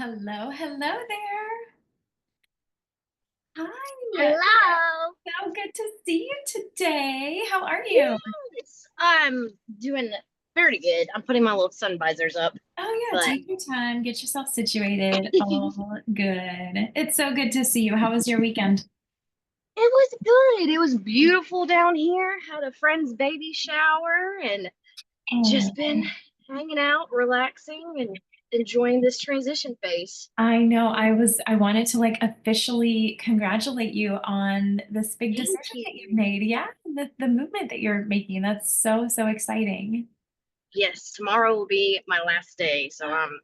Hello, hello there. Hi. Hello. So good to see you today. How are you? Yes, I'm doing very good. I'm putting my little sun visors up, Oh yeah, but take your time, get yourself situated. Oh, good. It's so good to see you. How was your weekend? it was good. It was beautiful down here. Had a friend's baby shower and Oh, just been hanging out, relaxing, and enjoying this transition phase. I know. I wanted to like officially congratulate you on this big Thank decision that you've you. made. Yeah, the movement that you're making. That's so, so exciting. Yes, tomorrow will be my last day, so I'm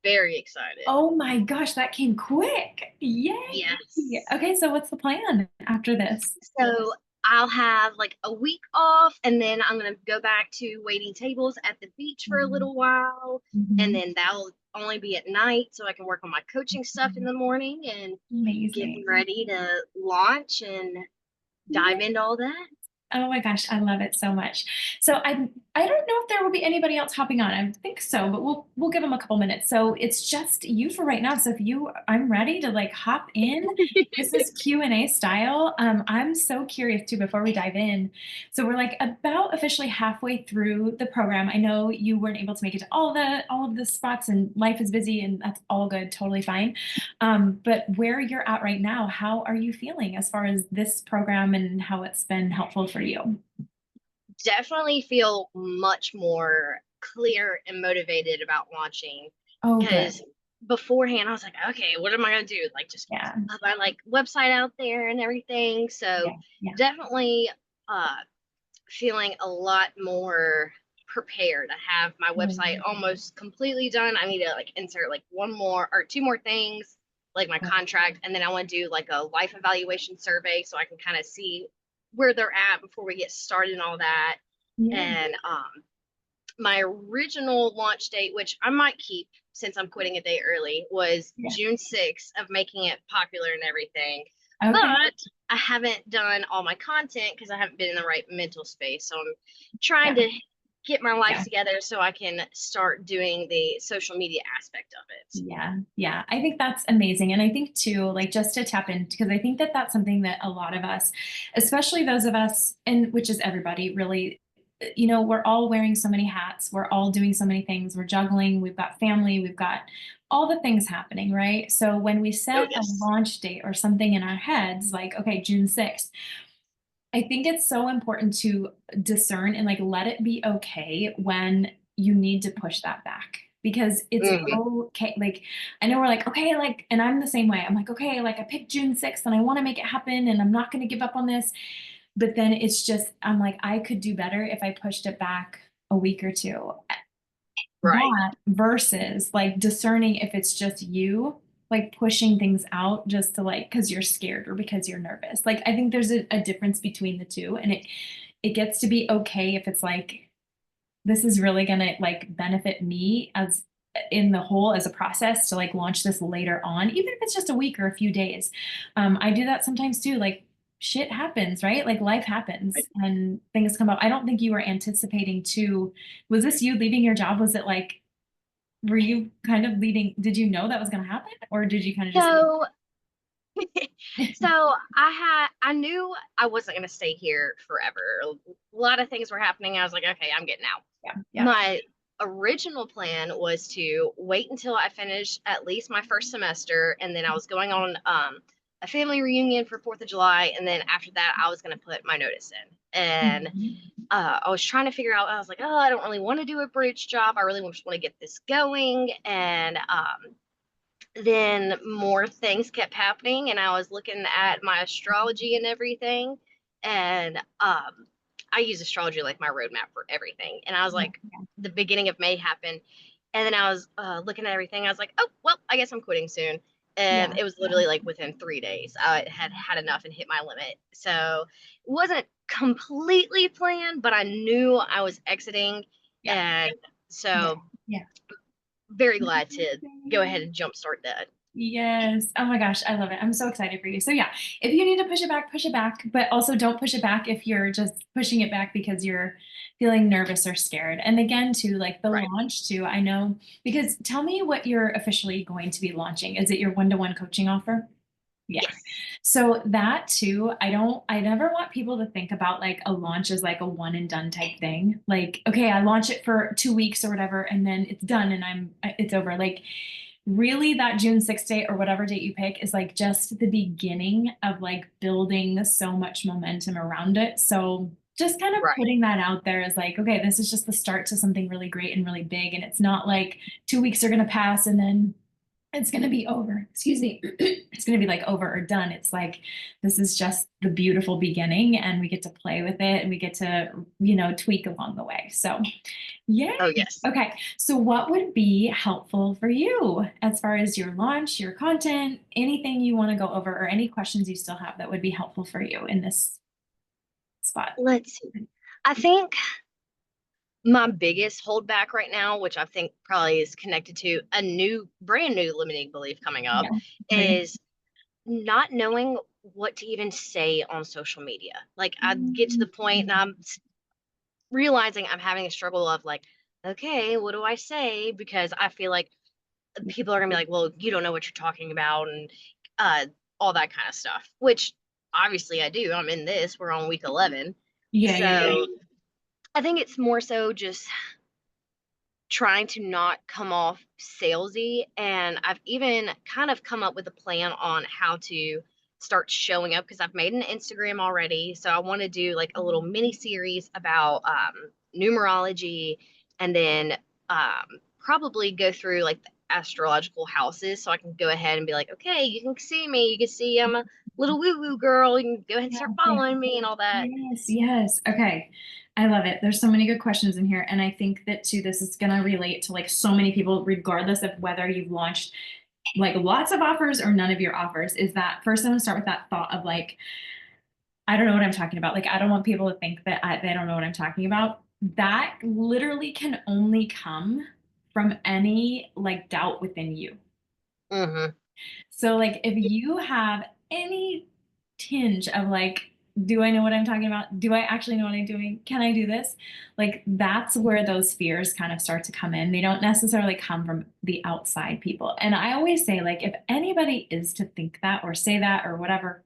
very excited. Oh my gosh, that came quick. Yay. Yes. Okay, so what's the plan after this? So I'll have like a week off, and then I'm gonna go back to waiting tables at the beach for a little while, and Mhm. then that'll only be at night, so I can work on my coaching stuff in the morning and get Amazing. ready to launch and Yeah. dive into all that. Oh my gosh, I love it so much. So I don't know if there will be anybody else hopping on. I think so, but we'll give them a couple minutes. So it's just you for right now. So if you I'm ready to like hop in. This is Q&A style. I'm so curious too before we dive in. So we're like about officially halfway through the program. I know you weren't able to make it to all of the spots and life is busy and that's all good, totally fine. But where you're at right now, how are you feeling as far as this program and how it's been helpful for you? Definitely feel much more clear and motivated about launching Oh, good. because beforehand I was like, okay, what am I gonna do? Like just Yeah. put my like website out there and everything. So Yeah. Yeah. definitely uh feeling a lot more prepared. I have my website Mm. almost completely done. I need to like insert like one more or two more things, like my contract, and then I want to do like a life evaluation survey so I can kind of see where they're at before we get started and all that. Yeah. And my original launch date, which I might keep since I'm quitting a day early, was Yeah. June 6th of making it popular and everything. Okay. But I haven't done all my content because I haven't been in the right mental space. So I'm trying Yeah. to get my life Yeah. together so I can start doing the social media aspect of it. Yeah, yeah. I think that's amazing. And I think too, like just to tap in, because I think that that's something that a lot of us, especially those of us, and which is everybody really, we're all wearing so many hats. We're all doing so many things. We're juggling. We've got family. We've got all the things happening, right? So when we Oh, set a yes. launch date or something in our heads, like, okay, June 6th, I think it's so important to discern and like let it be okay when you need to push that back because it's Mhm. okay. Like, I know we're like, okay, like, and I'm the same way. I'm like, okay, like I picked June 6th and I want to make it happen and I'm not going to give up on this. But then it's just, I'm like, I could do better if I pushed it back a week or two. Right. That versus like discerning if it's just you like pushing things out just to like because you're scared or because you're nervous. Like I think there's a difference between the two and it gets to be okay if it's like this is really gonna like benefit me as in the whole as a process to like launch this later on, even if it's just a week or a few days. I do that sometimes too. Like shit happens, right? Like life happens and things come up. I don't think you were anticipating to, was this you leaving your job? Was it like, were you kind of leading, did you know that was going to happen or did you kind of just, So I knew I wasn't going to stay here forever. A lot of things were happening. I was like, okay, I'm getting out. yeah, yeah. My original plan was to wait until I finished at least my first semester, and then I was going on a family reunion for 4th of July, and then after that, I was going to put my notice in. And Mhm. I was trying to figure out. I was like, oh, I don't really want to do a bridge job. I really just want to get this going, and then more things kept happening, and I was looking at my astrology and everything, and I use astrology like my roadmap for everything. And I was Yeah, like, yeah, the beginning of May happened, and then I was looking at everything. I was like, oh well, I guess I'm quitting soon. And yeah, it was yeah, literally like within 3 days, I had had enough and hit my limit. So it wasn't completely planned, but I knew I was exiting, yeah, and yeah, so yeah. very glad to go ahead and jumpstart that. Yes. Oh my gosh, I love it. I'm so excited for you. So yeah, if you need to push it back, but also don't push it back if you're just pushing it back because you're feeling nervous or scared. And again, too, like the Right. launch too, I know because tell me what you're officially going to be launching. Is it your one-to-one coaching offer? Yeah. Yes. So that too, I never want people to think about like a launch as like a one and done type thing. Like, okay, I launch it for 2 weeks or whatever, and then it's done and it's over. Like, really, that June 6th date or whatever date you pick is like just the beginning of like building so much momentum around it. So just kind of Right. putting that out there is like, okay, this is just the start to something really great and really big. And it's not like 2 weeks are going to pass and then it's going to be over. Excuse me. It's going to be like over or done. It's like this is just the beautiful beginning and we get to play with it and we get to, tweak along the way. So, yay. Oh, yes. Okay. So, what would be helpful for you as far as your launch, your content, anything you want to go over, or any questions you still have that would be helpful for you in this spot? Let's see. I think my biggest holdback right now, which I think probably is connected to a brand new limiting belief coming up, Yeah. Ready? is not knowing what to even say on social media. Like, I get to Mm, the point and realizing I'm having a struggle of like, okay, what do I say? Because I feel like people are gonna be like, well, you don't know what you're talking about, and uh, all that kind of stuff. Which obviously I do. I'm in this. We're on week 11, yeah, yeah, yeah. so I think it's more so just trying to not come off salesy. And I've even kind of come up with a plan on how to start showing up because I've made an Instagram already. So I want to do like a little mini series about numerology, and then probably go through like the astrological houses so I can go ahead and be like, okay, you can see me. You can see I'm a little woo woo girl. You can go ahead and Yeah, start yeah. following me and all that. Yes, yes. Okay. I love it. There's so many good questions in here. And I think that too, this is going to relate to like so many people, regardless of whether you've launched like lots of offers or none of your offers. Is that first, I'm going to start with that thought of like, I don't know what I'm talking about. Like, I don't want people to think that they don't know what I'm talking about. That literally can only come from any like doubt within you. Hmm. So, like, if you have any tinge of like, do I know what I'm talking about? Do I actually know what I'm doing? Can I do this? Like, that's where those fears kind of start to come in. They don't necessarily come from the outside people. And I always say, like, if anybody is to think that or say that or whatever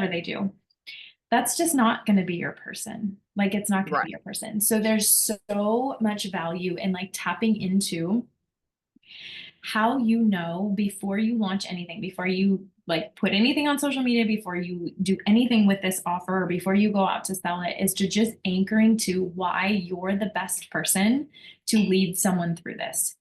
they do, that's just not going to be your person. Like, it's not going to be Right. your person. So, there's so much value in like tapping into how you know before you launch anything, before you like put anything on social media, before you do anything with this offer, or before you go out to sell it, is to just anchoring to why you're the best person to lead someone through this.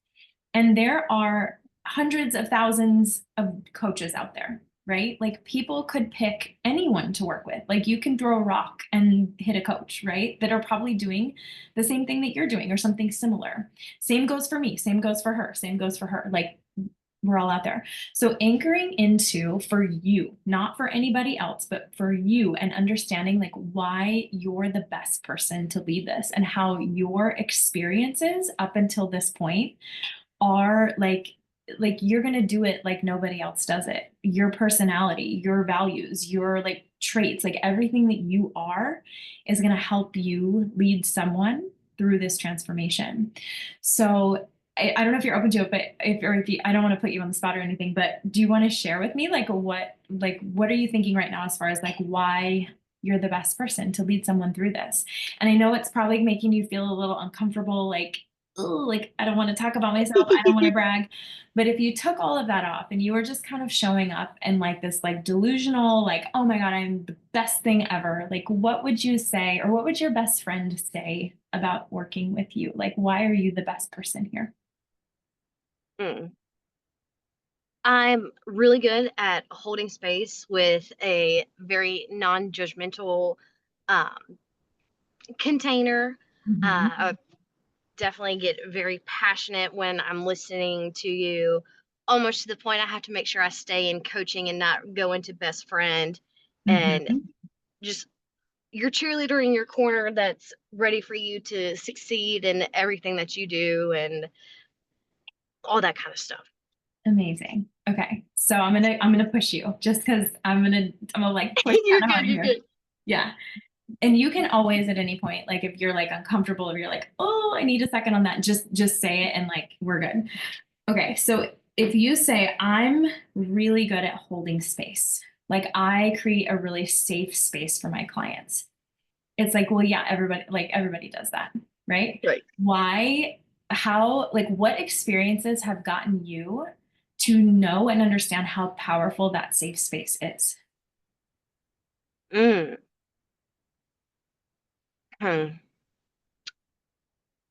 And there are hundreds of thousands of coaches out there, right? Like people could pick anyone to work with. Like you can throw a rock and hit a coach, right? That are probably doing the same thing that you're doing or something similar. Same goes for me, same goes for her, same goes for her. Like we're all out there. So anchoring into for you, not for anybody else, but for you and understanding like why you're the best person to lead this and how your experiences up until this point are like you're going to do it like nobody else does it. Your personality, your values, your like traits, like everything that you are is going to help you lead someone through this transformation. So I don't know if you're open to it, but if you, I don't want to put you on the spot or anything, but do you want to share with me like what are you thinking right now as far as like why you're the best person to lead someone through this? And I know it's probably making you feel a little uncomfortable, like, oh, like I don't want to talk about myself. I don't want to brag. But if you took all of that off and you were just kind of showing up and like this like delusional, like, oh my God, I'm the best thing ever. Like, what would you say, or what would your best friend say about working with you? Like, why are you the best person here? Mm. I'm really good at holding space with a very non-judgmental um, container. Mhm. I definitely get very passionate when I'm listening to you, almost to the point I have to make sure I stay in coaching and not go into best friend, and Mhm. just your cheerleader in your corner that's ready for you to succeed in everything that you do and all that kind of stuff. Amazing. Okay. So I'm gonna push you just because I'm gonna like push You're kind of good. hard You're here. good. Yeah. And you can always at any point, like if you're like uncomfortable, if you're like, oh, I need a second on that, just say it and like we're good. Okay. So if you say, I'm really good at holding space, like I create a really safe space for my clients. It's like, well, yeah, everybody does that, right? Right. Why, how, like what experiences have gotten you to know and understand how powerful that safe space is? Mm. Hmm.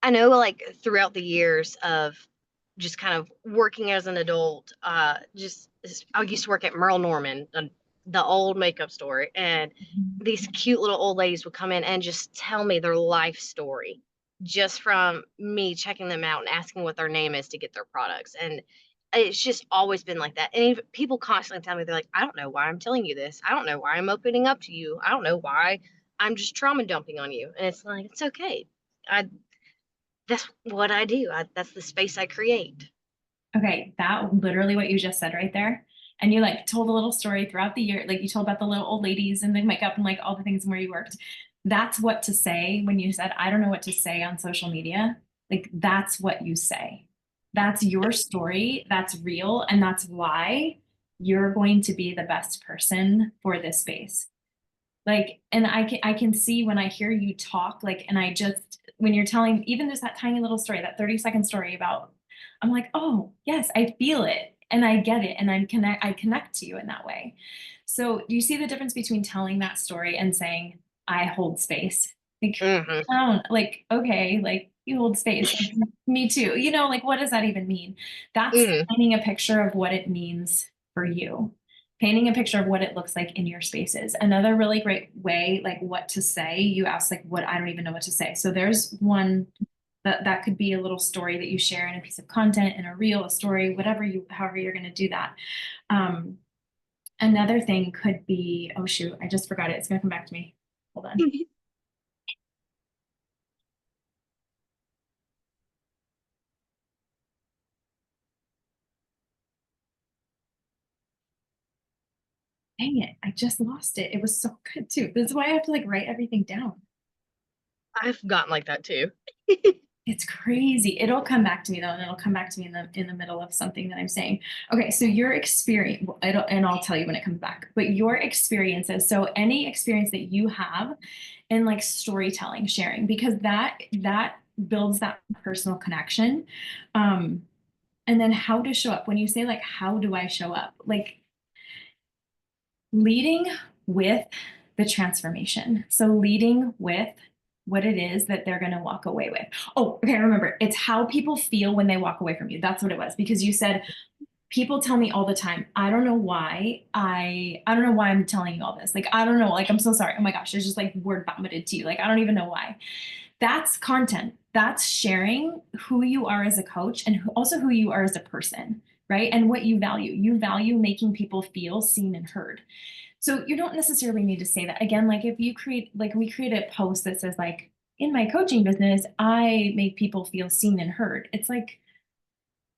I know, like throughout the years of just kind of working as an adult, I used to work at Merle Norman, the old makeup store, and these cute little old ladies would come in and just tell me their life story, just from me checking them out and asking what their name is to get their products, and it's just always been like that. And even, people constantly tell me, they're like, I don't know why I'm telling you this. I don't know why I'm opening up to you. I don't know why I'm just trauma dumping on you. And it's like, it's okay. I That's what I do. That's the space I create. Okay, that literally what you just said right there. And you like told a little story throughout the year, like you told about the little old ladies and the makeup and like all the things and where you worked. That's what to say when you said, I don't know what to say on social media. Like that's what you say. That's your story. That's real. And that's why you're going to be the best person for this space. Like, and I can see when I hear you talk, like, and I just, when you're telling even just that tiny little story, that 30-second story about, I'm like, oh, yes, I feel it and I get it. And I connect to you in that way. So do you see the difference between telling that story and saying, I hold space? Like, Mhm. I don't like, okay, like you hold space. Like, me too. Like, what does that even mean? That's Mhm. painting a picture of what it means for you, painting a picture of what it looks like in your spaces. Another really great way, like what to say, you asked like what, I don't even know what to say. So there's one that could be a little story that you share in a piece of content, in a reel, a story, however you're going to do that. Um, Another thing could be, oh shoot, I just forgot it. It's going to come back to me. Hold on. Dang it. I just lost it. It was so good too. This is why I have to like write everything down. I've gotten like that too. It's crazy. It'll come back to me though, and it'll come back to me in the middle of something that I'm saying. Okay, so your experience, and I'll tell you when it comes back. But your experiences, so any experience that you have in like storytelling, sharing, because that builds that personal connection. Um, and then how to show up. When you say like, how do I show up? Like leading with the transformation. So leading with what it is that they're going to walk away with. Oh, okay. Remember, it's how people feel when they walk away from you. That's what it was. Because you said, people tell me all the time, I don't know why I'm telling you all this. Like, I don't know. Like, I'm so sorry. Oh my gosh. It's just like word vomited to you. Like, I don't even know why. That's content. That's sharing who you are as a coach and also who you are as a person, right? And what you value. You value making people feel seen and heard. So you don't necessarily need to say that. Again, like if you create, like we create a post that says like, in my coaching business, I make people feel seen and heard. It's like,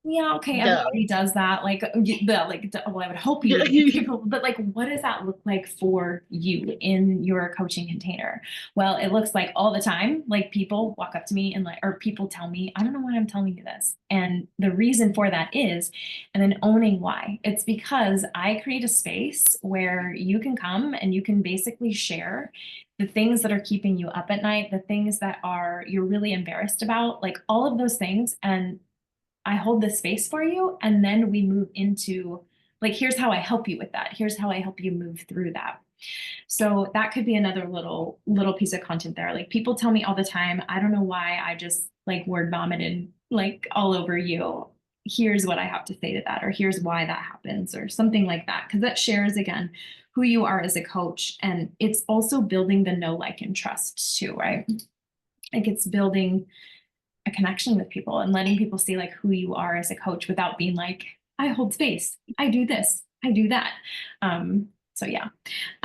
yeah, okay, Duh. everybody does that. Like, well, I would hope you would make people, but like, what does that look like for you in your coaching container? Well, it looks like all the time, like people walk up to me and like, or people tell me, I don't know why I'm telling you this. And the reason for that is, and then owning why. It's because I create a space where you can come and you can basically share the things that are keeping you up at night, the things that are you're really embarrassed about, like all of those things. And I hold this space for you. And then we move into like, here's how I help you with that. Here's how I help you move through that. So that could be another little piece of content there. Like people tell me all the time, I don't know why I just like word vomited like all over you. Here's what I have to say to that, or here's why that happens, or something like that. Because that shares again who you are as a coach. And it's also building the know, like, and trust too, right? Like it's building a connection with people and letting people see like who you are as a coach without being like, I hold space, I do this, I do that. So yeah.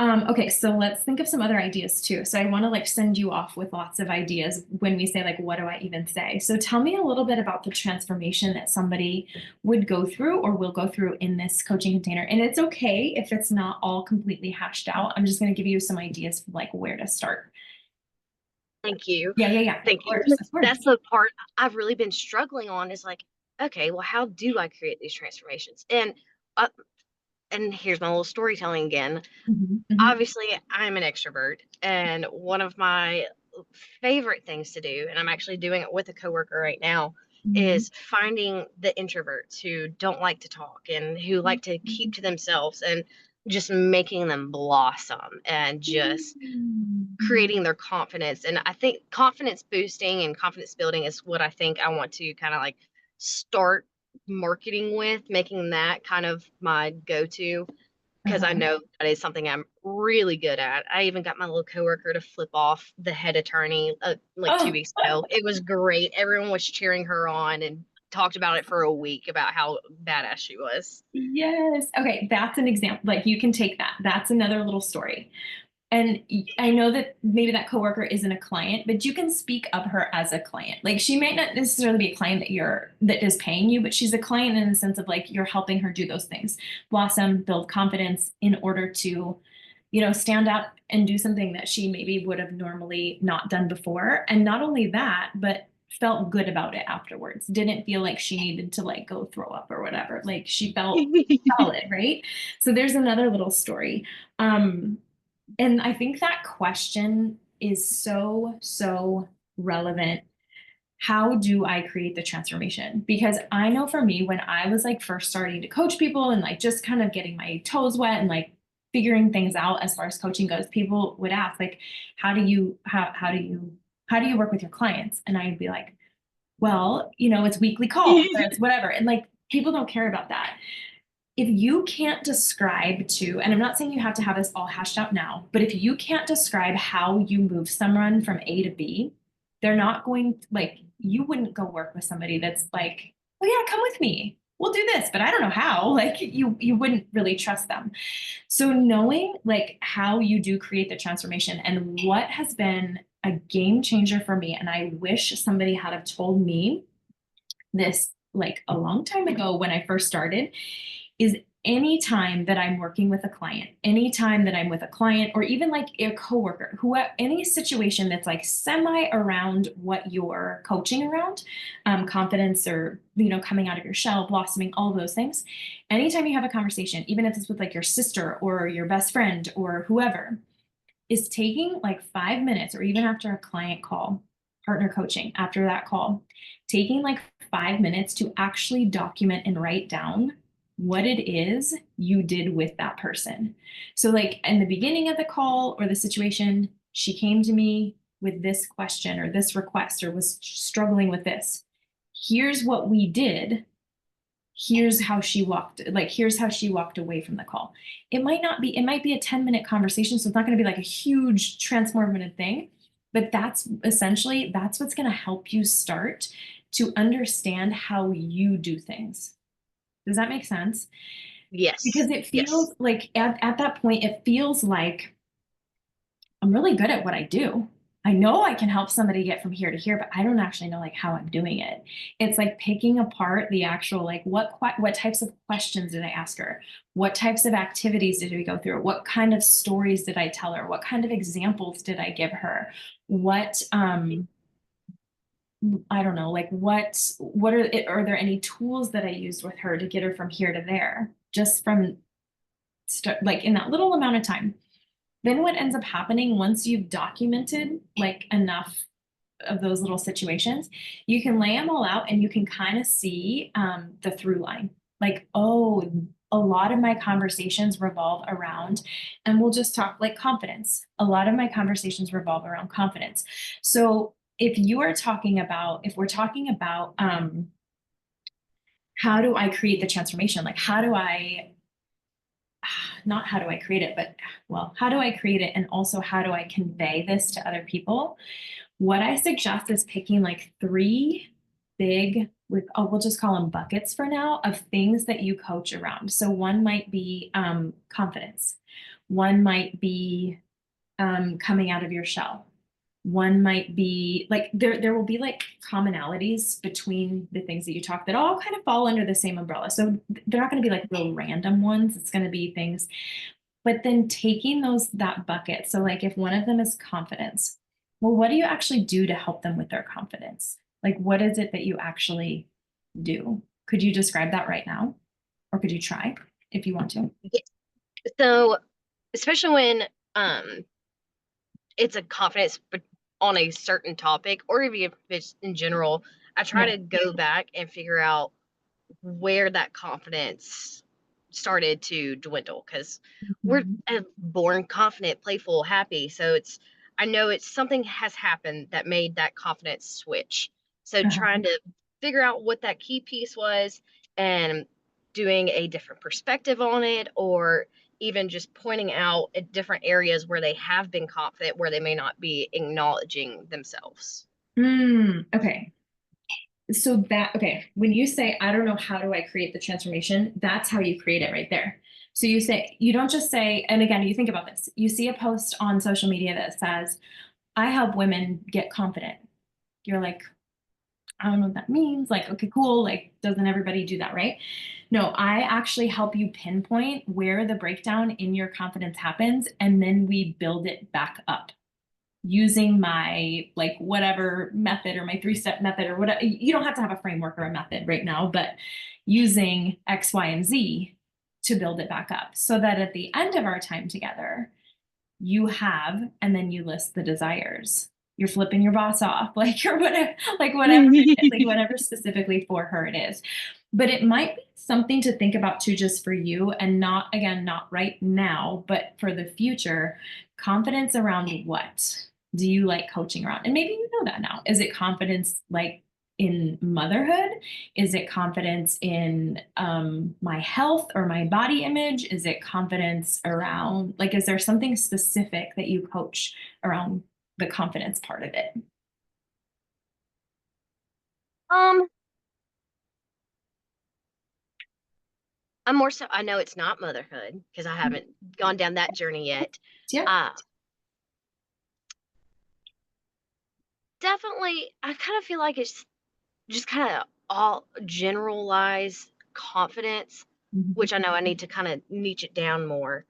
Okay, so let's think of some other ideas too. So I want to like send you off with lots of ideas when we say like, what do I even say? So tell me a little bit about the transformation that somebody would go through or will go through in this coaching container. And it's okay if it's not all completely hashed out. I'm just going to give you some ideas for like where to start. Thank you. Yeah, yeah, yeah. Thank Of you. course, of Because course. that's the part I've really been struggling on is like, okay, well, how do I create these transformations? Uh, and here's my little storytelling again. Mhm, mhm, Obviously, I'm an extrovert, and one of my favorite things to do, and I'm actually doing it with a coworker right now, mhm. is finding the introverts who don't like to talk and who like to keep to themselves and just making them blossom and just Mhm. creating their confidence. And I think confidence boosting and confidence building is what I think I want to kind of like start marketing with, making that kind of my go-to because I Uh-huh. know that is something I'm really good at. I even got my little coworker to flip off the head attorney like two Oh, weeks ago. It was great. Everyone was cheering her on and talked about it for a week about how badass she was. yes. Okay, that's an example. Like you can take that. That's another little story. And I know that maybe that coworker isn't a client, but you can speak of her as a client. Like she might not necessarily be a client that is paying you, but she's a client in the sense of like you're helping her do those things, blossom, build confidence in order to, stand out and do something that she maybe would have normally not done before. And not only that, but felt good about it afterwards. Didn't feel like she needed to like go throw up or whatever. Like she felt solid, right? So there's another little story. Um, and I think that question is so, so relevant. How do I create the transformation? Because I know for me, when I was like first starting to coach people and like just kind of getting my toes wet and like figuring things out as far as coaching goes, people would ask like, how do you work with your clients? And I'd be like, well, it's weekly calls or it's whatever. And like people don't care about that. If you can't describe to, and I'm not saying you have to have this all hashed out now, but if you can't describe how you move someone from A to B, they're not going to, like, you wouldn't go work with somebody that's like, oh yeah, come with me. We'll do this, but I don't know how. Like you wouldn't really trust them. So knowing like how you do create the transformation and what has been a game changer for me, and I wish somebody had have told me this like a long time ago when I first started, is anytime that I'm working with a client, anytime that I'm with a client or even like a coworker, who any situation that's like semi around what you're coaching around, confidence or coming out of your shell, blossoming, all of those things. Anytime you have a conversation, even if it's with like your sister or your best friend or whoever, is taking like 5 minutes or even after a client call, partner coaching, after that call, taking like 5 minutes to actually document and write down what it is you did with that person. So, like in the beginning of the call or the situation, she came to me with this question or this request or was struggling with this. Here's what we did. Here's how she walked away from the call. It might be a 10-minute conversation, so it's not going to be like a huge transformative thing, but that's what's going to help you start to understand how you do things. Does that make sense? Yes. Because it Yes. feels like at that point, it feels like I'm really good at what I do. I know I can help somebody get from here to here, but I don't actually know like how I'm doing it. It's like picking apart the actual like what types of questions did I ask her? What types of activities did we go through? What kind of stories did I tell her? What kind of examples did I give her? What I don't know, like are there any tools that I used with her to get her from here to there? Just from like in that little amount of time. Then what ends up happening once you've documented like enough of those little situations, you can lay them all out and you can kind of see the through line. Like, oh, a lot of my conversations revolve around, and we'll just talk like confidence. A lot of my conversations revolve around confidence. So if we're talking about how do I create the transformation? Like, not how do I create it, but well, how do I create it? And also, how do I convey this to other people? What I suggest is picking like three big, we'll just call them buckets for now, of things that you coach around. So one might be confidence. One might be coming out of your shell. One might be like there will be like commonalities between the things that you talk that all kind of fall under the same umbrella. So they're not going to be like real random ones. It's going to be things, but then taking that bucket. So like if one of them is confidence, well, what do you actually do to help them with their confidence? Like what is it that you actually do? Could you describe that right now? Or could you try if you want to? Yeah. So especially when um it's a confidence on a certain topic, or even if it's in general, I try Yeah. to go back and figure out where that confidence started to dwindle, because we're Mhm. born confident, playful, happy. So I know it's something has happened that made that confidence switch. So Uh-huh. trying to figure out what that key piece was and doing a different perspective on it, or even just pointing out at different areas where they have been confident, where they may not be acknowledging themselves. Okay. So okay, when you say, I don't know, how do I create the transformation? That's how you create it right there. So you say, you don't just say, and again, you think about this, you see a post on social media that says, I help women get confident. You're like, I don't know what that means. Like, okay, cool. Like, doesn't everybody do that, right? No, I actually help you pinpoint where the breakdown in your confidence happens, and then we build it back up using my like whatever method or my 3-step method or whatever. You don't have to have a framework or a method right now, but using X, Y, and Z to build it back up so that at the end of our time together, you have, and then you list the desires. You're flipping your boss off, like, or whatever, like whatever, like whatever specifically for her it is. But it might be something to think about too, just for you, and not, again, not right now, but for the future. Confidence around what do you like coaching around? And maybe you know that now. Is it confidence like in motherhood? Is it confidence in my health or my body image? Is it confidence around, like, is there something specific that you coach around the confidence part of it? Um, I'm more so, I know it's not motherhood because I haven't gone down that journey yet. Yeah. Uh, Definitely, I kind of feel like it's just kind of all generalized confidence, Mhm. which I know I need to kind of niche it down more.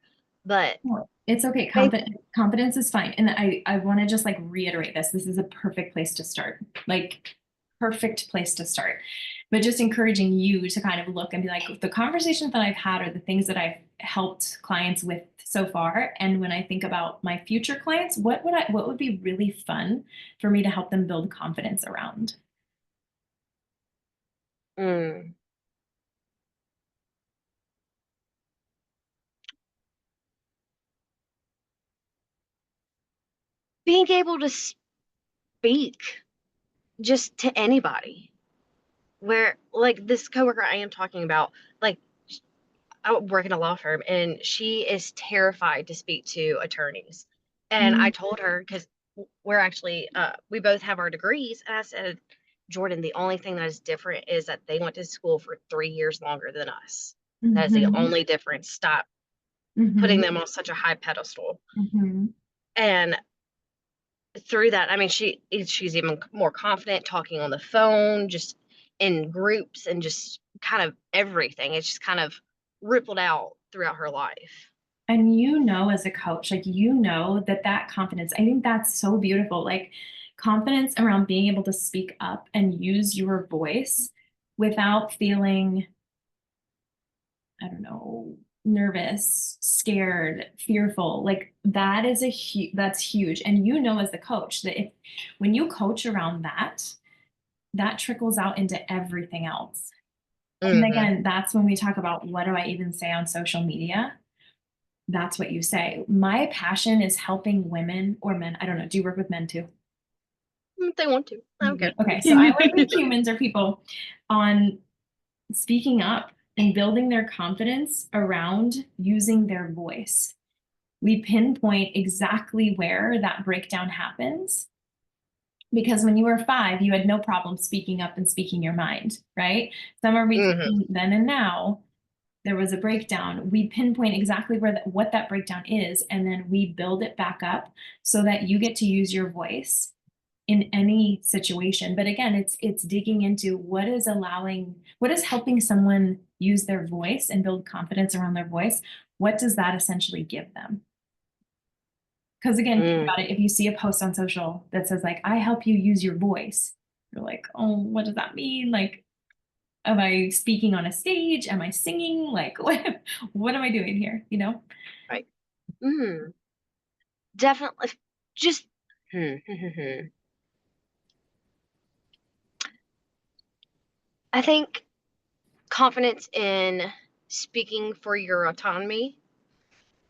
But Well, it's okay. maybe, Confidence is fine. And I want to just like reiterate this. This is a perfect place to start. Like perfect place to start. But just encouraging you to kind of look and be like, the conversations that I've had are the things that I've helped clients with so far. And when I think about my future clients, what would be really fun for me to help them build confidence around? mm, being able to speak just to anybody, where like this coworker I am talking about, like I work in a law firm and she is terrified to speak to attorneys. And I Mm-hmm. told her, because we're actually we both have our degrees, and I said, Jordan, the only thing that is different is that they went to school for 3 years longer than us. That is the Mm-hmm. only difference. Stop putting Mm-hmm. them on such a high pedestal. Mm-hmm. And through that, I mean, she's even more confident talking on the phone, just in groups, and just kind of everything. It's just kind of rippled out throughout her life. And you know, as a coach, like, you know that confidence, I think that's so beautiful. Like, confidence around being able to speak up and use your voice without feeling, I don't know, nervous, scared, fearful. Like, that is that's huge. And you know, as the coach, that if when you coach around that, that trickles out into everything else. And Hmm. again, that's when we talk about, what do I even say on social media? That's what you say. My passion is helping women or men. I don't know. Do you work with men too? If they want to, I don't care. Okay, so I work with humans or people on speaking up and building their confidence around using their voice. We pinpoint exactly where that breakdown happens, because when you were 5, you had no problem speaking up and speaking your mind, right? Somewhere Hmm. between then and now, there was a breakdown, we pinpoint exactly where what that breakdown is, and then we build it back up so that you get to use your voice in any situation. But again, it's digging into what is helping someone use their voice and build confidence around their voice. What does that essentially give them? Because again, think Mm. about it. If you see a post on social that says like, I help you use your voice, you're like, oh, what does that mean? Like, am I speaking on a stage? Am I singing? Like, what am I doing here? You know? Right. Mm. Definitely. Just. Hmm. I think confidence in speaking for your autonomy,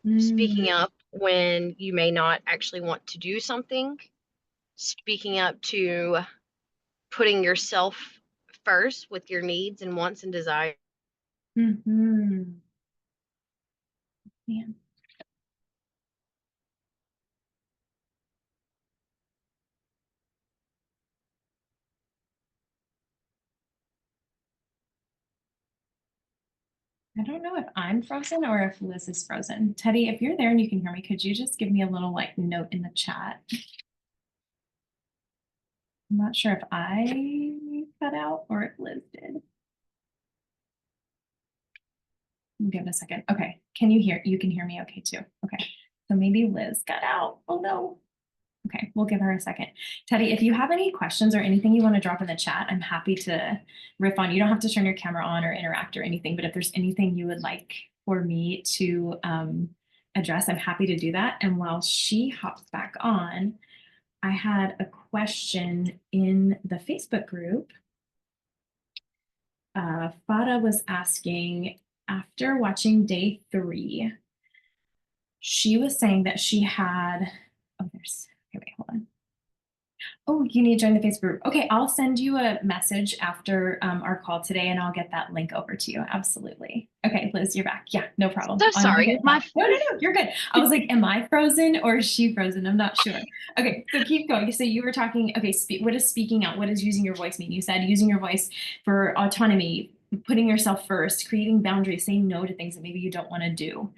Mm, speaking up when you may not actually want to do something, speaking up to putting yourself first with your needs and wants and desires. mhm. Man. I don't know if I'm frozen or if Liz is frozen. Teddy, if you're there and you can hear me, could you just give me a little like note in the chat? I'm not sure if I cut out or if Liz did. Give it a second. Okay. Can you hear? You can hear me okay too. Okay. So maybe Liz got out. Oh no. Okay, we'll give her a second. Teddy, if you have any questions or anything you want to drop in the chat, I'm happy to riff on. You don't have to turn your camera on or interact or anything, but if there's anything you would like for me to address, I'm happy to do that. And while she hops back on, I had a question in the Facebook group. Fada was asking, after watching day 3, she was saying that she had, oh, there's, okay, wait, hold on. Oh, you need to join the Facebook group. Okay, I'll send you a message after our call today and I'll get that link over to you. Absolutely. Okay, Liz, you're back. Yeah, no problem. So I'll sorry, get that. No, you're good. I was like, am I frozen or is she frozen? I'm not sure. Okay, so keep going. So you were talking, okay, what is speaking out? What does using your voice mean? You said using your voice for autonomy, putting yourself first, creating boundaries, saying no to things that maybe you don't want to do.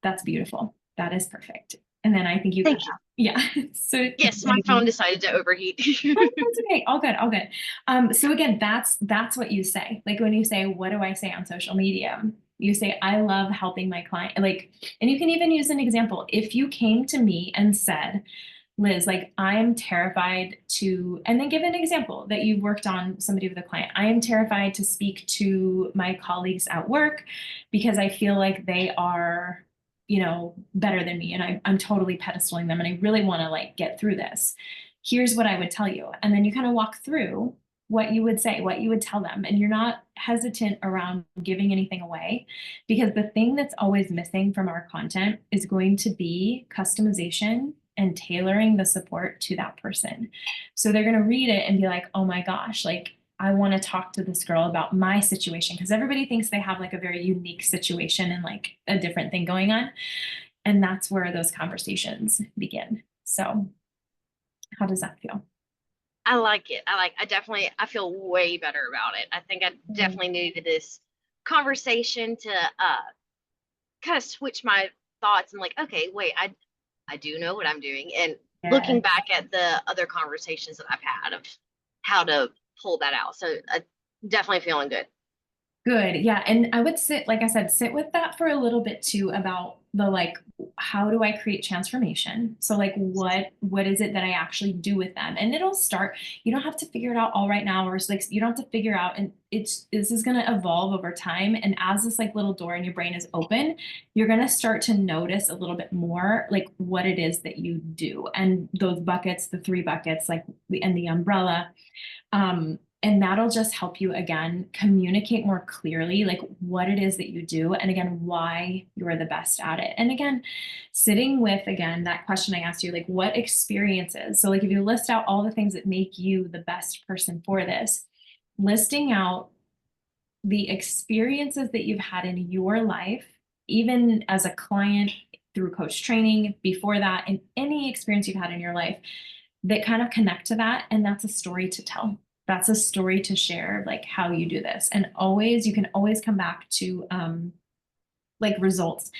That's beautiful. That is perfect. And then I think you thank you. yeah. So Yes, my phone decided to overheat. that's okay. All good. All good. So again, that's what you say. Like when you say, what do I say on social media? You say, I love helping my client. Like, and you can even use an example. If you came to me and said, Liz, like I am terrified to, and then give an example that you worked on somebody with a client. I am terrified to speak to my colleagues at work because I feel like they are, better than me and I'm totally pedestaling them and I really want to like get through this. Here's what I would tell you. And then you kind of walk through what you would say, what you would tell them. And you're not hesitant around giving anything away because the thing that's always missing from our content is going to be customization and tailoring the support to that person. So they're going to read it and be like, oh my gosh, like I want to talk to this girl about my situation because everybody thinks they have like a very unique situation and like a different thing going on. And that's where those conversations begin. So how does that feel? I like it. I feel way better about it. I think I definitely needed this conversation to kind of switch my thoughts and like, okay, wait, I do know what I'm doing. And looking Yes. back at the other conversations that I've had of how to pull that out. So definitely feeling good. Good. Yeah. And I would like I said, sit with that for a little bit too about the like, how do I create transformation? So like what is it that I actually do with them? And it'll start, you don't have to figure it out all right now, or it's like you don't have to figure out and this is gonna evolve over time. And as this like little door in your brain is open, you're gonna start to notice a little bit more like what it is that you do. And those buckets, the 3 buckets, like and the umbrella. And that'll just help you again communicate more clearly like what it is that you do and again why you're the best at it. And again, sitting with again that question I asked you, like what experiences. So like if you list out all the things that make you the best person for this, listing out the experiences that you've had in your life, even as a client through coach training, before that, and any experience you've had in your life that kind of connect to that. And that's a story to tell. that's a story to share, like how you do this. And always, you can always come back to like results.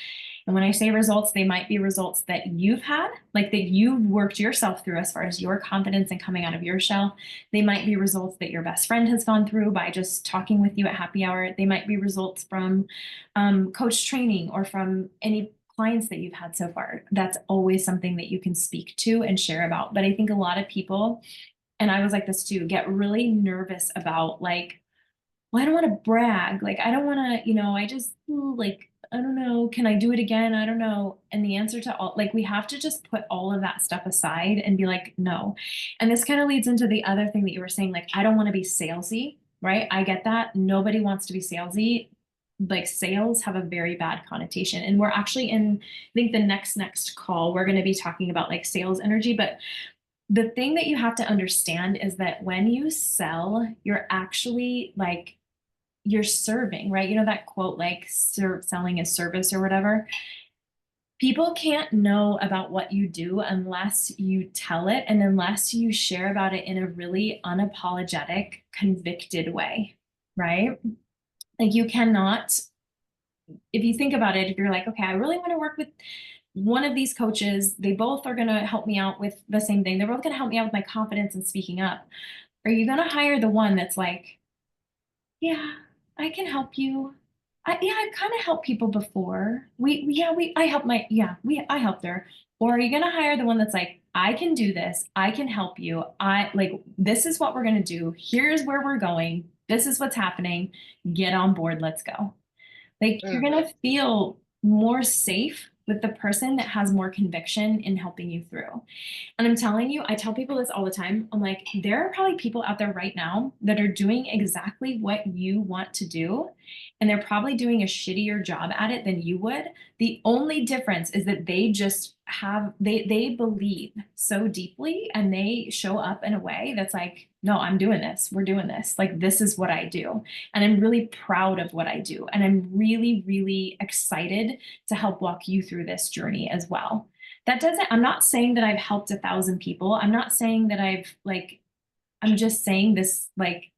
And when I say results, they might be results that you've had, like that you've worked yourself through as far as your confidence and coming out of your shell. They might be results that your best friend has gone through by just talking with you at happy hour. They might be results from coach training or from any clients that you've had so far. That's always something that you can speak to and share about. But I think a lot of people, and I was like this too, get really nervous about like, well, I don't want to brag. Like, I don't want to, I just like, I don't know, can I do it again? I don't know. And the answer to all, like, we have to just put all of that stuff aside and be like, no. And this kind of leads into the other thing that you were saying, like, I don't want to be salesy, right? I get that. Nobody wants to be salesy. Like, sales have a very bad connotation. And we're actually in, I think the next call, we're going to be talking about like sales energy, but the thing that you have to understand is that when you sell, you're actually like, you're serving, right? You know that quote, like selling is service or whatever. People can't know about what you do unless you tell it and unless you share about it in a really unapologetic, convicted way, right? Like you cannot, if you think about it, if you're like, okay, I really want to work with one of these coaches, they both are going to help me out with the same thing. They're both going to help me out with my confidence and speaking up. Are you going to hire the one that's like, yeah, I can help you. Yeah, I've kind of helped people before. I helped I helped her. Or are you going to hire the one that's like, I can do this. I can help you. This is what we're going to do. Here's where we're going. This is what's happening. Get on board. Let's go. Like you're Mhm. gonna feel more safe with the person that has more conviction in helping you through. And I'm telling you, I tell people this all the time. I'm like, there are probably people out there right now that are doing exactly what you want to do. And they're probably doing a shittier job at it than you would. The only difference is that they just they believe so deeply and they show up in a way that's like, no, I'm doing this. We're doing this. Like, this is what I do. And I'm really proud of what I do. And I'm really, really excited to help walk you through this journey as well. That doesn't, I'm not saying that I've helped 1,000 people. I'm not saying that I'm just saying this, like,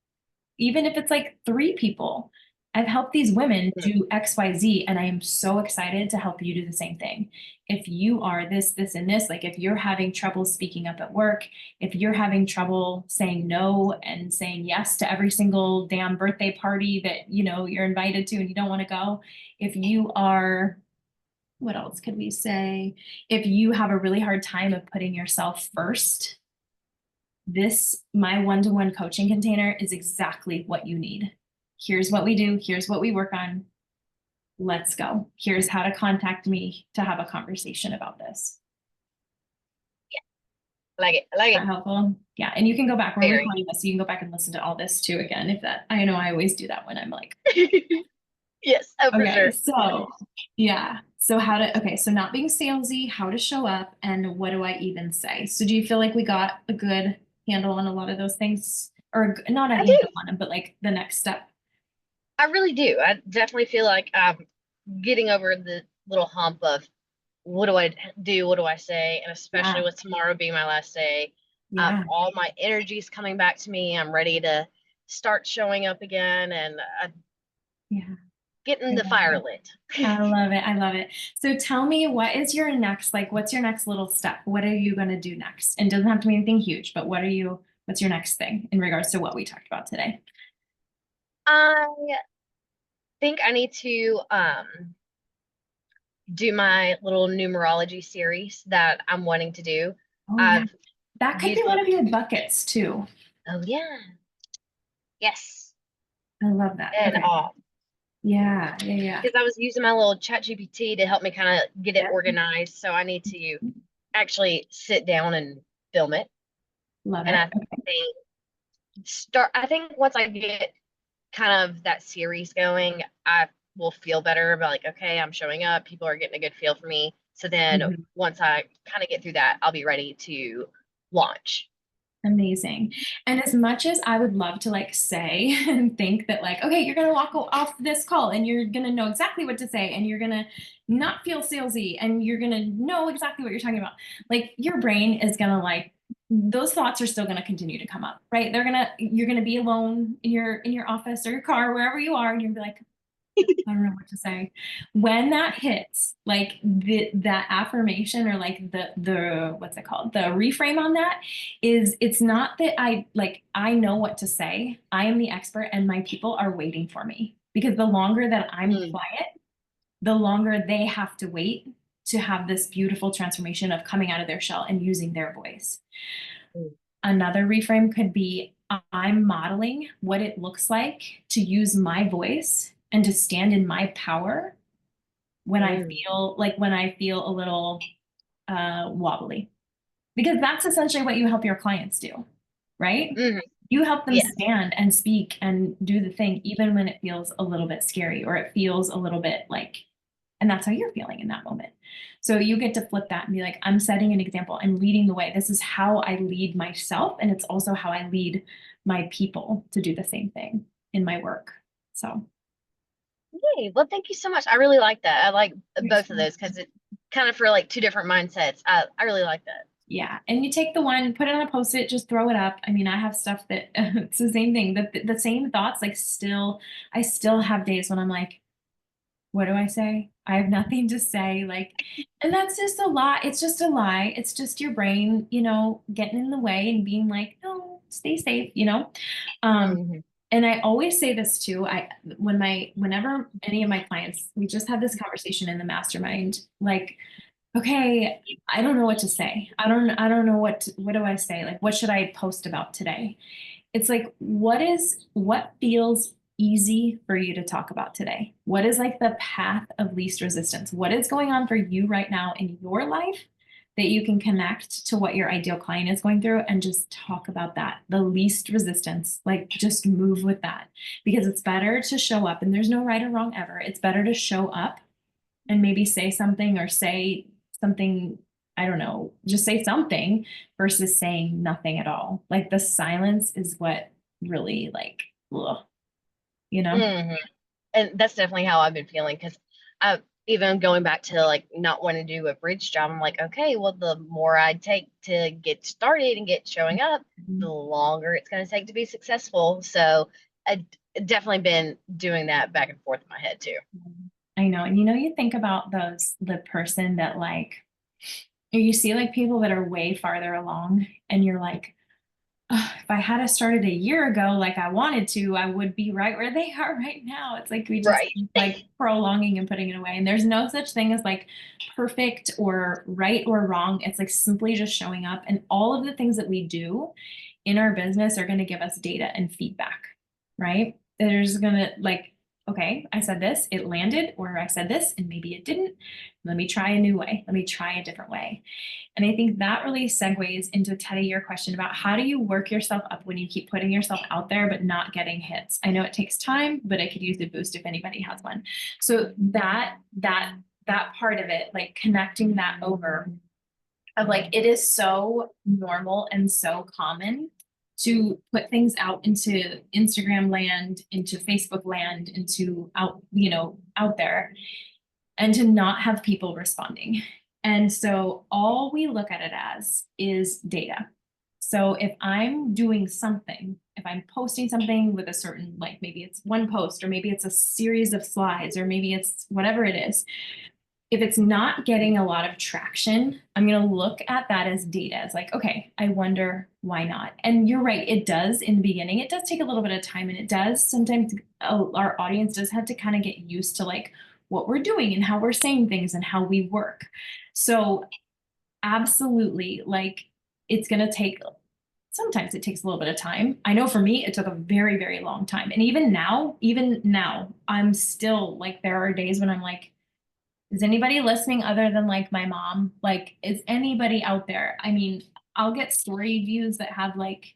even if it's like 3 people, I've helped these women do XYZ, and I am so excited to help you do the same thing. If you are this, and this, like if you're having trouble speaking up at work, if you're having trouble saying no and saying yes to every single damn birthday party that you're invited to and you don't want to go, if you are, what else could we say? If you have a really hard time of putting yourself first, my one-to-one coaching container is exactly what you need. Here's what we do. Here's what we work on. Let's go. Here's how to contact me to have a conversation about this. I like it. I like Is it. that helpful? Yeah. And you can go back. We're Very. recording this, so you can go back and listen to all this too again. I know I always do that when I'm like, Yes, oh, for okay, sure. so yeah. So not being salesy, how to show up, and what do I even say? So do you feel like we got a good handle on a lot of those things? Or not a I do. handle on them, but like the next step? I really do. I definitely feel like I'm getting over the little hump of what do I do? What do I say? And especially Yeah. with tomorrow being my last day, Yeah. all my energy's coming back to me. I'm ready to start showing up again and Yeah. getting I the love fire it. lit. I love it. I love it. So tell me, what's your next little step? What are you going to do next? And it doesn't have to be anything huge, but what's your next thing in regards to what we talked about today? I think I need to do my little numerology series that I'm wanting to do. Oh yeah. I've That could be used one it. of your buckets too. Oh yeah. Yes. I love that. And Okay. Yeah. Yeah. Yeah. because I was using my little chat GPT to help me kind of get it Yeah. organized. So I need to actually sit down and film it. Love And it. I think I think once I get kind of that series going, I will feel better about like, okay, I'm showing up, people are getting a good feel for me. So then Mhm. once I kind of get through that, I'll be ready to launch. Amazing. And as much as I would love to like say and think that like, okay, you're gonna walk off this call and you're gonna know exactly what to say and you're gonna not feel salesy and you're gonna know exactly what you're talking about. Like your brain is gonna like those thoughts are still going to continue to come up, right? You're going to be alone in your office or your car, wherever you are, and you'll be like, I don't know what to say. When that hits, like that affirmation or like the what's it called? The reframe on that is it's not that I know what to say. I am the expert and my people are waiting for me. Because the longer that I'm Mm, quiet, the longer they have to wait to have this beautiful transformation of coming out of their shell and using their voice. mm, Another reframe could be I'm modeling what it looks like to use my voice and to stand in my power mm, when I feel a little wobbly. Because that's essentially what you help your clients do, right? mhm. You help them Yes. stand and speak and do the thing, even when it feels a little bit scary or it feels a little bit like, and that's how you're feeling in that moment. So you get to flip that and be like, I'm setting an example. I'm leading the way. This is how I lead myself. And it's also how I lead my people to do the same thing in my work. So Hey, well, thank you so much. I really like that. I like you're both so of those because it kind of for like two different mindsets. I really like that. yeah, and you take the one, put it on a post-it, just throw it up. I mean, I have stuff that it's the same thing. The same thoughts, like still, I still have days when I'm like, what do I say? I have nothing to say. Like, and that's just a lie. It's just a lie. It's just your brain, getting in the way and being like, no, stay safe, Um, Hmm. and I always say this too. Whenever any of my clients, we just had this conversation in the mastermind, like, okay, I don't know what to say. I don't know what do I say? Like, what should I post about today? It's like, what feels easy for you to talk about today? What is like the path of least resistance? What is going on for you right now in your life that you can connect to what your ideal client is going through and just talk about that? The least resistance, like just move with that because it's better to show up and there's no right or wrong ever. It's better to show up and maybe say something or say something, I don't know, just say something versus saying nothing at all. Like the silence is what really like, ugh, you know? Hmm. And that's definitely how I've been feeling because I even going back to like not wanting to do a bridge job, I'm like, okay, well, the more I take to get started and get showing up, the longer it's going to take to be successful. So I definitely been doing that back and forth in my head too. I know. And you think about the person that like, you see like people that are way farther along and you're like, "Ugh, if I had started a year ago like I wanted to, I would be right where they are right now." It's like we just Right. keep like prolonging and putting it away. And there's no such thing as like perfect or right or wrong. It's like simply just showing up. And all of the things that we do in our business are going to give us data and feedback, right? There's going to like, okay, I said this, it landed, or I said this and maybe it didn't. Let me try a new way. Let me try a different way. And I think that really segues into Teddy, your question about how do you work yourself up when you keep putting yourself out there but not getting hits. I know it takes time, but I could use a boost if anybody has one. So that part of it, like connecting that over of like it is so normal and so common to put things out into Instagram land, into Facebook land, into out there and to not have people responding. And so all we look at it as is data. So if I'm doing something, if I'm posting something with a certain, like maybe it's one post, or maybe it's a series of slides, or maybe it's whatever it is, if it's not getting a lot of traction, I'm going to look at that as data. It's like, okay, I wonder why not. And you're right, it does in the beginning. It does take a little bit of time and it does sometimes our audience does have to kind of get used to like what we're doing and how we're saying things and how we work. So absolutely, like it's going to take sometimes it takes a little bit of time. I know for me, it took a very, very long time. And even now, I'm still like, there are days when I'm like, is anybody listening other than like my mom? Like, is anybody out there? I mean, I'll get story views that have like,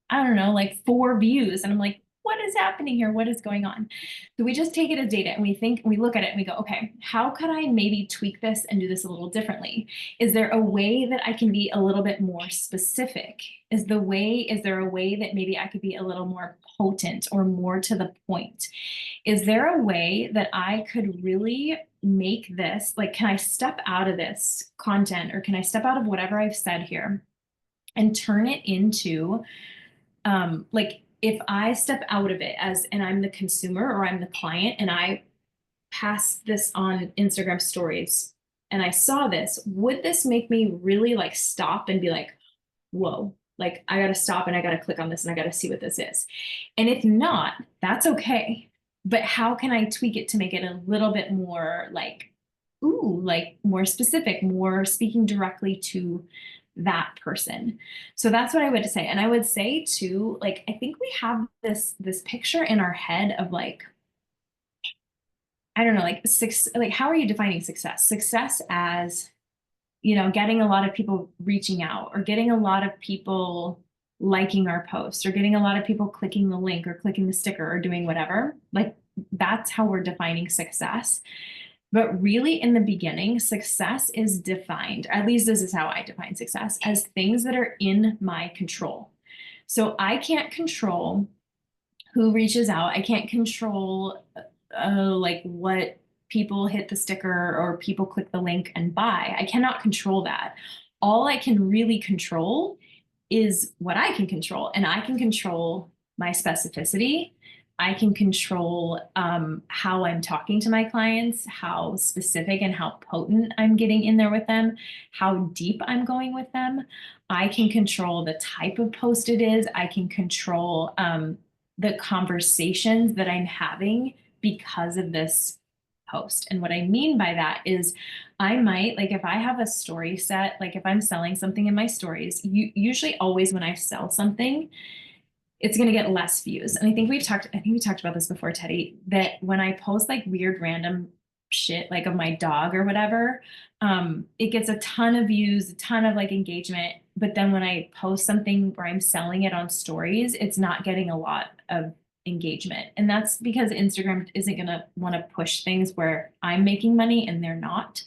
I don't know, like 4 views. And I'm like, what is happening here? What is going on? So we just take it as data and we think, we look at it and we go, okay, how could I maybe tweak this and do this a little differently? Is there a way that I can be a little bit more specific? Is there a way that maybe I could be a little more potent or more to the point? Is there a way that I could really make this, like, can I step out of this content or can I step out of whatever I've said here and turn it into, like if I step out of it as, and I'm the consumer or I'm the client and I pass this on Instagram stories and I saw this, would this make me really like stop and be like, whoa, like I gotta stop and I gotta click on this and I gotta see what this is. And if not, that's okay. But how can I tweak it to make it a little bit more like, ooh, like more specific, more speaking directly to that person? So that's what I would say. And I would say too, like I think we have this picture in our head of like, I don't know, like six, like how are you defining success? Success as, you know, getting a lot of people reaching out or getting a lot of people liking our post or getting a lot of people clicking the link or clicking the sticker or doing whatever. Like that's how we're defining success. But really, in the beginning, success is defined, at least this is how I define success, as things that are in my control. So I can't control who reaches out. I can't control like what people hit the sticker or people click the link and buy. I cannot control that. All I can really control is what I can control, and I can control my specificity. I can control how I'm talking to my clients, how specific and how potent I'm getting in there with them, how deep I'm going with them. I can control the type of post it is. I can control the conversations that I'm having because of this post. And what I mean by that is I might, like if I have a story set, like if I'm selling something in my stories, usually always when I sell something, it's going to get less views. And I think we talked about this before, Teddy, that when I post like weird random shit like of my dog or whatever, it gets a ton of views, a ton of like engagement. But then when I post something where I'm selling it on stories, it's not getting a lot of engagement. And that's because Instagram isn't going to want to push things where I'm making money and they're not.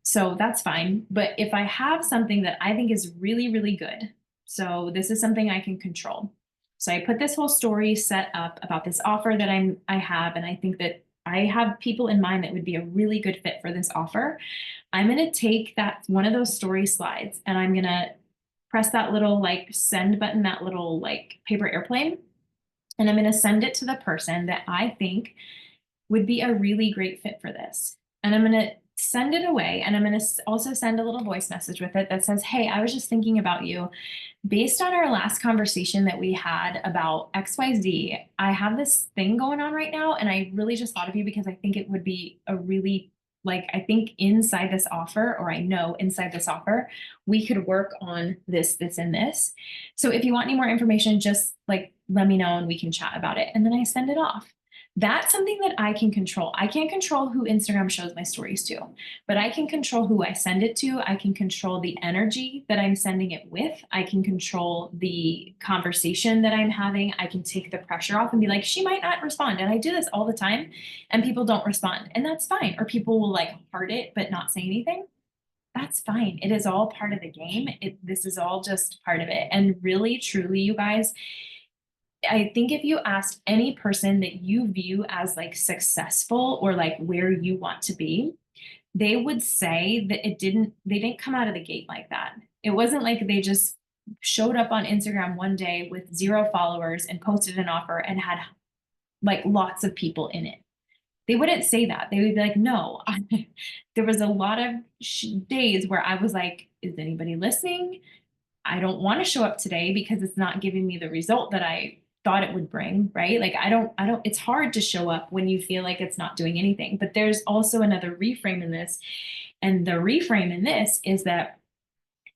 So that's fine. But if I have something that I think is really, really good, so this is something I can control. So I put this whole story set up about this offer that I have, and I think that I have people in mind that would be a really good fit for this offer. I'm going to take that one of those story slides and I'm going to press that little like send button, that little like paper airplane, and I'm going to send it to the person that I think would be a really great fit for this. And I'm going to send it away. And I'm going to also send a little voice message with it that says, hey, I was just thinking about you. Based on our last conversation that we had about XYZ, I have this thing going on right now. And I really just thought of you because I think it would be a really, like, I think inside this offer, or I know inside this offer, we could work on this, this, and this. So if you want any more information, just like let me know and we can chat about it. And then I send it off. That's something that I can control. I can't control who Instagram shows my stories to, but I can control who I send it to. I can control the energy that I'm sending it with. I can control the conversation that I'm having. I can take the pressure off and be like, she might not respond. And I do this all the time and people don't respond, and that's fine. Or people will like heart it, but not say anything. That's fine. It is all part of the game. This is all just part of it. And really, truly, you guys, I think if you asked any person that you view as like successful or like where you want to be, they would say that they didn't come out of the gate like that. It wasn't like they just showed up on Instagram one day with 0 followers and posted an offer and had like lots of people in it. They wouldn't say that. They would be like, no, there was a lot of days where I was like, is anybody listening? I don't want to show up today because it's not giving me the result that I thought it would bring, right? Like it's hard to show up when you feel like it's not doing anything. But there's also another reframe in this. And the reframe in this is that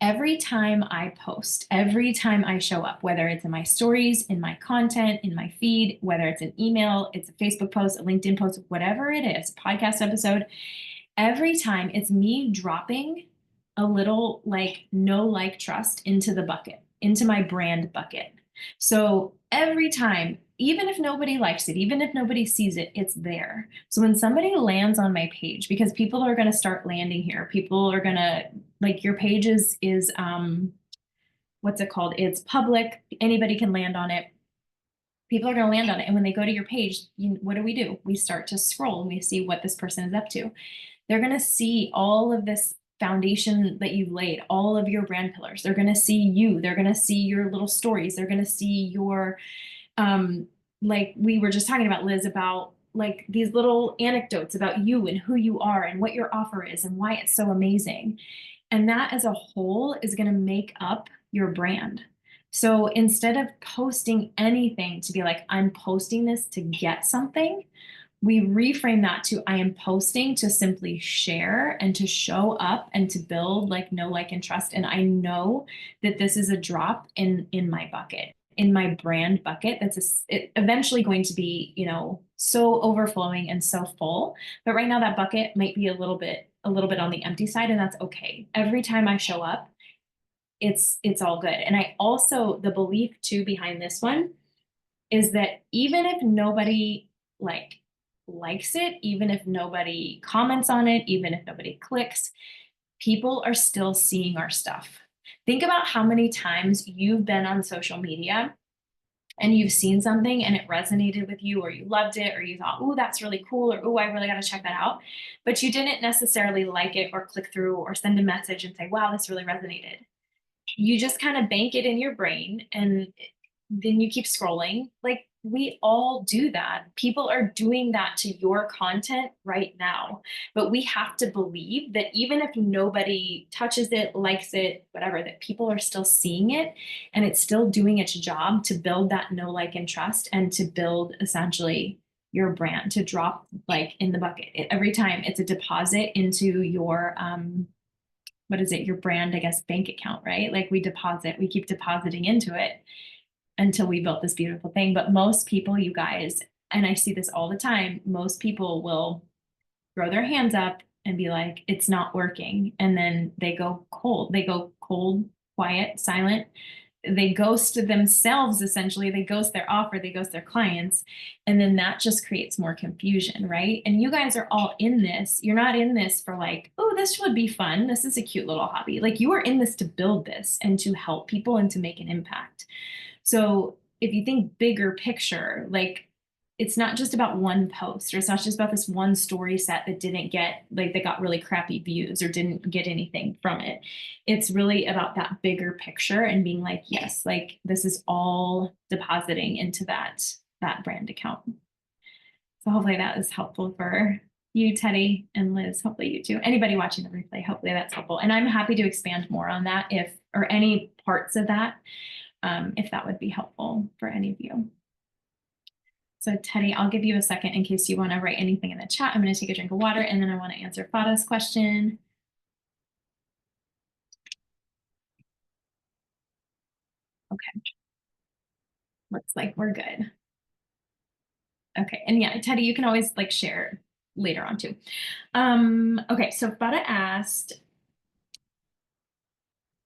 every time I post, every time I show up, whether it's in my stories, in my content, in my feed, whether it's an email, it's a Facebook post, a LinkedIn post, whatever it is, a podcast episode, every time it's me dropping a little like know like trust into the bucket, into my brand bucket. So every time, even if nobody likes it, even if nobody sees it, it's there. So when somebody lands on my page, because people are going to start landing here, people are going to like your page is what's it called? It's public. Anybody can land on it. People are going to land on it. And when they go to your page, what do? We start to scroll and we see what this person is up to. They're going to see all of this foundation that you've laid, all of your brand pillars. They're going to see you. They're going to see your little stories. They're going to see your, like we were just talking about, Liz, about like these little anecdotes about you and who you are and what your offer is and why it's so amazing. And that as a whole is going to make up your brand. So instead of posting anything to be like, I'm posting this to get something, we reframe that to I am posting to simply share and to show up and to build like know, like, and trust. And I know that this is a drop in my bucket, in my brand bucket. Eventually going to be, you know, so overflowing and so full. But right now that bucket might be a little bit on the empty side, and that's okay. Every time I show up, it's all good. And I also, the belief too behind this one is that even if nobody likes it, even if nobody comments on it, even if nobody clicks, people are still seeing our stuff. Think about how many times you've been on social media and you've seen something and it resonated with you, or you loved it, or you thought, oh, that's really cool, or oh, I really got to check that out. But you didn't necessarily like it or click through or send a message and say, wow, this really resonated. You just kind of bank it in your brain and then you keep scrolling. Like we all do that. People are doing that to your content right now. But we have to believe that even if nobody touches it, likes it, whatever, that people are still seeing it and it's still doing its job to build that know, like, and trust, and to build essentially your brand, to drop like in the bucket. Every time it's a deposit into your what is it, your brand, I guess, bank account, right? Like we keep depositing into it until we built this beautiful thing. But most people, you guys, and I see this all the time, most people will throw their hands up and be like, it's not working. And then they go cold, quiet, silent. They ghost themselves, essentially. They ghost their offer, they ghost their clients. And then that just creates more confusion, right? And you guys are all in this. You're not in this for like, oh, this would be fun. This is a cute little hobby. Like you are in this to build this and to help people and to make an impact. So if you think bigger picture, like it's not just about one post, or it's not just about this one story set that didn't get, like, that got really crappy views or didn't get anything from it. It's really about that bigger picture and being like, yes, like this is all depositing into that brand account. So hopefully that is helpful for you, Teddy, and Liz. Hopefully you too. Anybody watching the replay, hopefully that's helpful. And I'm happy to expand more on that or any parts of that, if that would be helpful for any of you. So Teddy, I'll give you a second in case you want to write anything in the chat. I'm going to take a drink of water and then I want to answer Fada's question. Okay. Looks like we're good. Okay. And yeah, Teddy, you can always like share later on too. Okay. So Fada asked,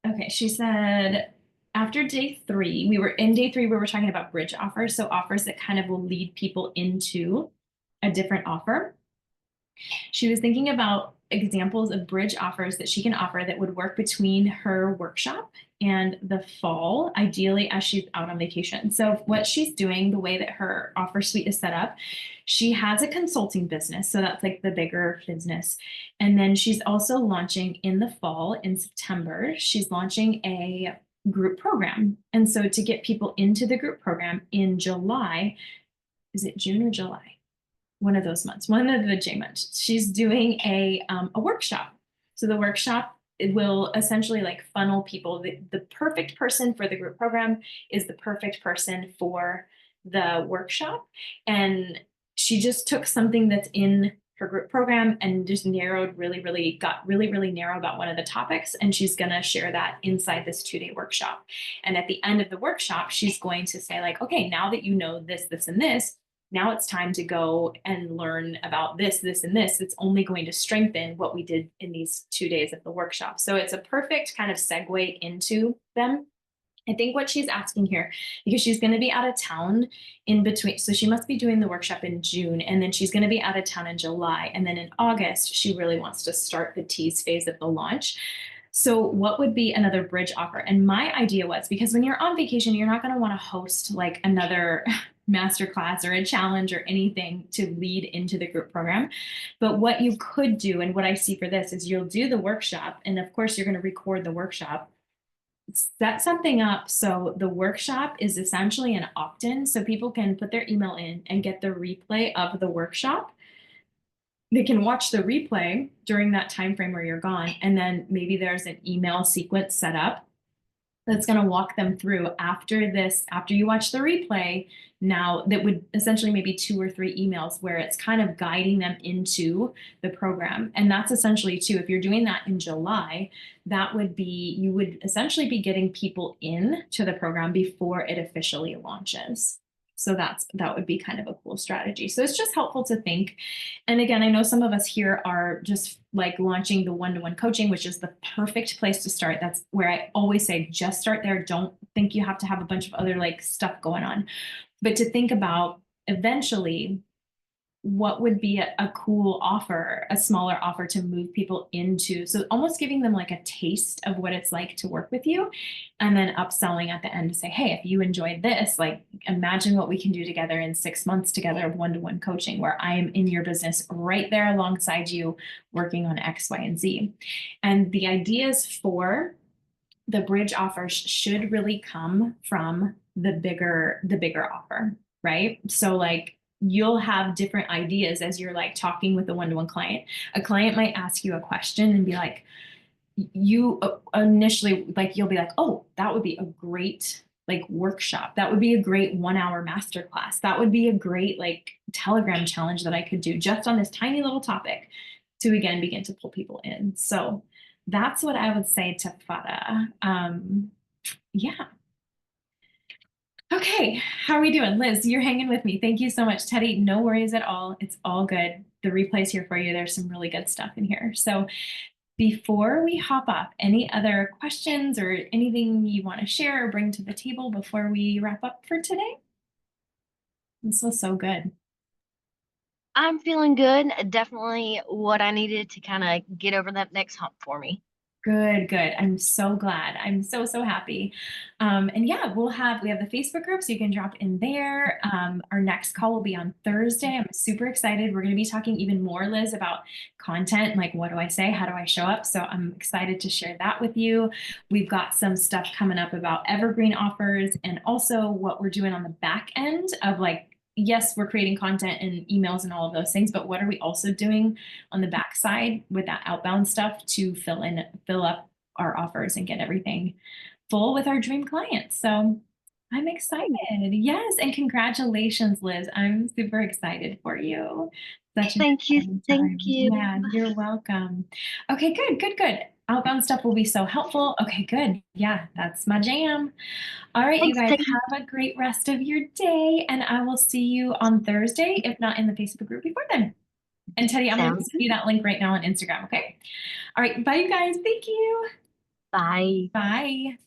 okay, she said, after day 3, we were talking about bridge offers. So offers that kind of will lead people into a different offer. She was thinking about examples of bridge offers that she can offer that would work between her workshop and the fall, ideally as she's out on vacation. So what she's doing, the way that her offer suite is set up, she has a consulting business. So that's like the bigger business. And then she's also launching in the fall, in September, she's launching a group program. And so to get people into the group program in July, is it June or July? One of those months, one of the J months, she's doing a workshop. So the workshop, it will essentially like funnel people. The perfect person for the group program is the perfect person for the workshop. And she just took something that's in her group program and just got really narrow about one of the topics. And she's going to share that inside this 2-day workshop. And at the end of the workshop, she's going to say like, okay, now that you know this, this, and this, now it's time to go and learn about this, this, and this. It's only going to strengthen what we did in these 2 days of the workshop. So it's a perfect kind of segue into them. I think what she's asking here, because she's going to be out of town in between. So she must be doing the workshop in June, and then she's going to be out of town in July. And then in August, she really wants to start the tease phase of the launch. So what would be another bridge offer? And my idea was, because when you're on vacation, you're not going to want to host like another masterclass or a challenge or anything to lead into the group program. But what you could do, and what I see for this, is you'll do the workshop, and of course you're going to record the workshop. Set something up so the workshop is essentially an opt-in, so people can put their email in and get the replay of the workshop. They can watch the replay during that time frame where you're gone, and then maybe there's an email sequence set up that's going to walk them through after this, after you watch the replay. Now that would essentially maybe 2 or 3 emails where it's kind of guiding them into the program. And that's essentially too, if you're doing that in July, that would be, you would essentially be getting people in to the program before it officially launches. So that would be kind of a cool strategy. So it's just helpful to think. And again, I know some of us here are just like launching the one-to-one coaching, which is the perfect place to start. That's where I always say, just start there. Don't think you have to have a bunch of other like stuff going on, but to think about eventually what would be a cool offer, a smaller offer to move people into. So almost giving them like a taste of what it's like to work with you, and then upselling at the end to say, hey, if you enjoyed this, like imagine what we can do together in 6 months together of one-to-one coaching where I am in your business right there alongside you working on X, Y, and Z. And the ideas for the bridge offers should really come from the bigger offer, right? So like you'll have different ideas as you're like talking with a one-to-one client. A client might ask you a question and be like, you initially, like, you'll be like, oh, that would be a great like workshop. That would be a great 1 hour masterclass. That would be a great like Telegram challenge that I could do just on this tiny little topic to again begin to pull people in. So that's what I would say to Fada. Yeah. Okay, how are we doing? Liz, you're hanging with me. Thank you so much. Teddy, no worries at all. It's all good. The replay's here for you. There's some really good stuff in here. So before we hop off, any other questions or anything you want to share or bring to the table before we wrap up for today? This was so good. I'm feeling good. Definitely what I needed to kind of get over that next hump for me. Good, good. I'm so glad. I'm so, so happy. And yeah, we have the Facebook group, so you can drop in there. Our next call will be on Thursday. I'm super excited. We're going to be talking even more, Liz, about content, like what do I say? How do I show up? So I'm excited to share that with you. We've got some stuff coming up about evergreen offers and also what we're doing on the back end of like, yes, we're creating content and emails and all of those things, but what are we also doing on the backside with that outbound stuff to fill up our offers and get everything full with our dream clients? So I'm excited. Yes, and congratulations, Liz. I'm super excited for you. Such an Thank you. exciting Thank time. you. Yeah, you're welcome. Okay, good, good, good. Outbound stuff will be so helpful. Okay, good. Yeah, that's my jam. All right, you Thanks, guys Teddy. have a great rest of your day, and I will see you on Thursday, if not in the Facebook group before then. And Teddy, I'm going to Sounds send good. you that link right now on Instagram, okay? All right, bye, you guys. Thank you. Bye. Bye.